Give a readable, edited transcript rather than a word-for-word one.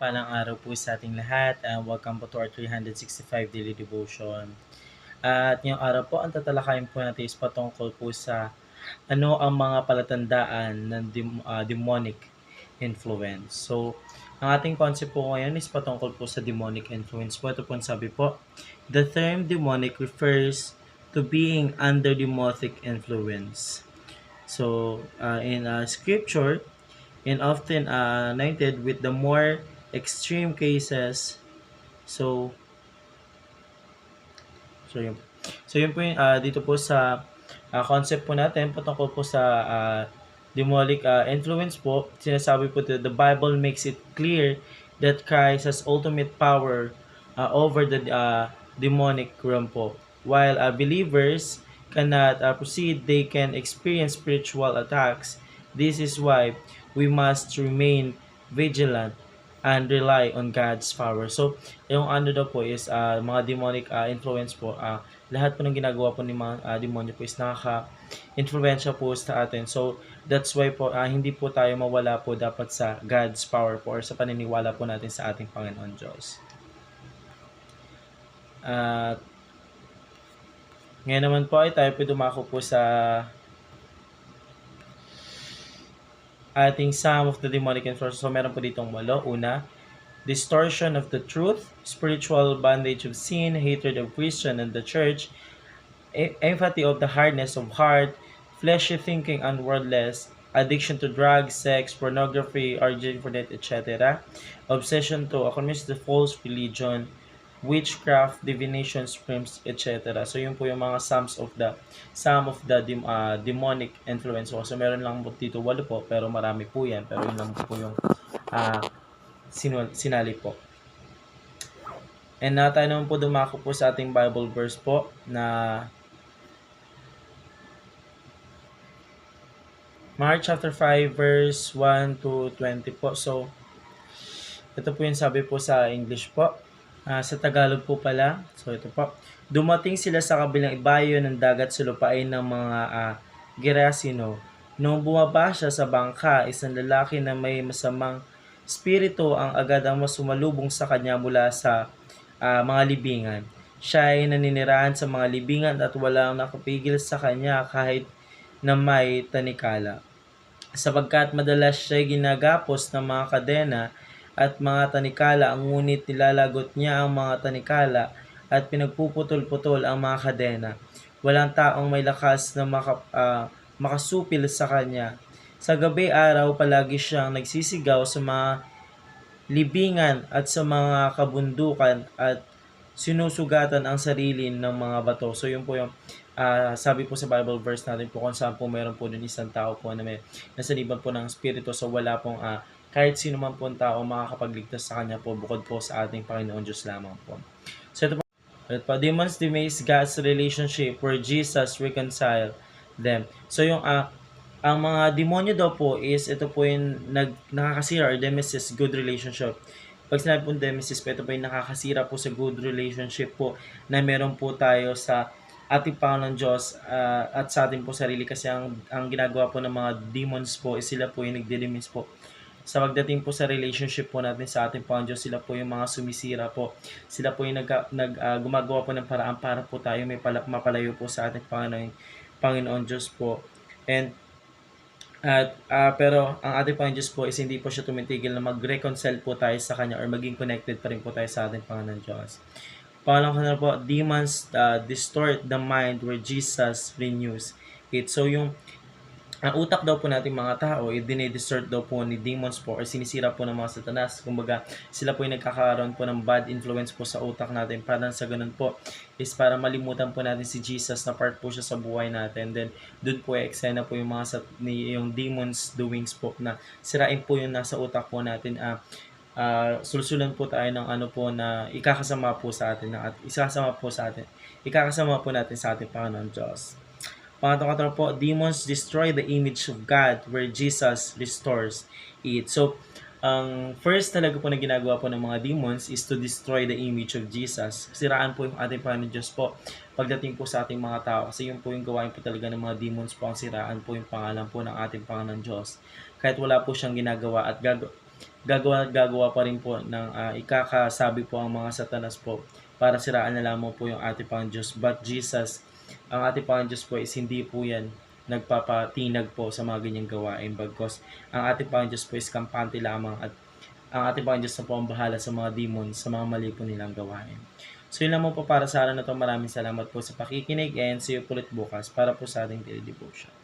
mapagpalang araw po sa ating lahat. Welcome po to our 365 Daily Devotion. At ngayong araw po, ang tatalakayin po natin is patungkol po sa ano ang mga palatandaan ng demonic influence. So, ang ating concept po ngayon is patungkol po sa demonic influence po. Ito po ang sabi po, the term demonic refers to being under demonic influence. So, in scripture, and often noted with the more extreme cases. So, so yun. So yun po yung dito po sa concept po natin patungkol po sa demonic influence po. Sinasabi po the Bible makes it clear that Christ has ultimate power over the demonic realm po. While believers cannot proceed, they can experience spiritual attacks. This is why we must remain vigilant and rely on God's power. So, yung ano daw po is mga demonic influence po, lahat po ng ginagawa po ng mga demonyo po is nakaka-influensya po sa atin. So, that's why po hindi po tayo mawala po dapat sa God's power po or sa paniniwala po natin sa ating Panginoon Diyos. At ngayon naman po ay tayo po dumako po sa ating Psalm of the Demonic Influence. So, meron po ditong 8. Una, distortion of the truth, spiritual bondage of sin, hatred of Christian and the church, empathy of the hardness of heart, fleshy thinking and wordless, addiction to drugs, sex, pornography, origin for death, etc., obsession to acquaintance the false religion, witchcraft, divination, screams, etc. So yun po yung mga some of the demonic influence. So meron lang po dito 8 po, pero marami po yan. Pero yun lang po yung sinali po. And tayo naman po dumako po sa ating Bible verse po na Mark chapter 5 verse 1 to 20 po. So ito po yung sabi po sa English po. Sa Tagalog po pala. So ito po. Dumating sila sa kabilang ibayo ng dagat sa lupain ng mga Gerasino. Nung bumaba siya sa bangka, isang lalaki na may masamang spirito ang agad ang sumalubong sa kanya mula sa mga libingan. Siya ay naninirahan sa mga libingan at walang nakapigil sa kanya kahit na may tanikala. Sapagkat madalas siya ginagapos ng mga kadena at mga tanikala, ang ngunit nilalagot niya ang mga tanikala at pinagpuputol-putol ang mga kadena. Walang taong may lakas na makasupil sa kanya. Sa gabi-araw, palagi siyang nagsisigaw sa mga libingan at sa mga kabundukan at sinusugatan ang sarili ng mga bato. So yun po yung sabi po sa Bible verse natin po kung saan po meron po dun isang tao po na may nasaniban po ng spirito. So wala pong kahit sino man po ang tao makakapagligtas sa kanya po bukod po sa ating Panginoon Diyos lamang po. So ito po, demons demise God's relationship where Jesus reconciled them. So yung ang mga demonyo daw po is ito po yung nakakasira or demesis good relationship. Pag sinabi po demesis po, ito po yung nakakasira po sa good relationship po na meron po tayo sa ating Panginoon Diyos at sa ating po sarili kasi ang ginagawa po ng mga demons po is sila po yung nagdidemis po. Sa pagdating po sa relationship po natin sa ating Panginoon Diyos, sila po yung mga sumisira po. Sila po yung gumagawa po ng paraan para po tayo may mapalayo po sa ating Panginoon Diyos po. And pero ang ating Panginoon Diyos po is hindi po siya tumitigil na mag-reconcile po tayo sa Kanya or maging connected pa rin po tayo sa ating Panginoon Diyos. Pangalan ko na po, demons distort the mind where Jesus renews it. So yung ang utak daw po nating mga tao, dinidistort daw po ni demons po or sinisira po ng mga satanas. Kumbaga, sila po yung nagkakaroon po ng bad influence po sa utak natin. Para sa ganun po, is para malimutan po natin si Jesus na part po siya sa buhay natin. Then, doon po eksena po yung mga yung demons doings po na sirain po yung nasa utak po natin. Sulsulan po tayo ng ano po na ikakasama po natin sa ating Panginoon Diyos. Pangatlo po, demons destroy the image of God where Jesus restores it. So, ang first talaga po na ginagawa po ng mga demons is to destroy the image of Jesus. Siraan po yung ating Panginoon Diyos po pagdating po sa ating mga tao. Kasi yun po yung gawain po talaga ng mga demons po, ang siraan po yung pangalan po ng ating Panginoon Diyos. Kahit wala po siyang ginagawa at gagawa pa rin po ng ikakasabi po ang mga satanas po para siraan na lamang po yung ating Panginoon Diyos. But Jesus, ang ating Panginoon Diyos po is hindi po yan nagpapatinag po sa mga ganyang gawain. Bagkos ang ating Panginoon Diyos po is kampante lamang at ang ating Panginoon Diyos na po ang bahala sa mga demons, sa mga mali po nilang gawain. So yun lamang po para sa araw na to. Maraming salamat po sa pakikinig and see you ulit bukas para po sa ating daily devotion.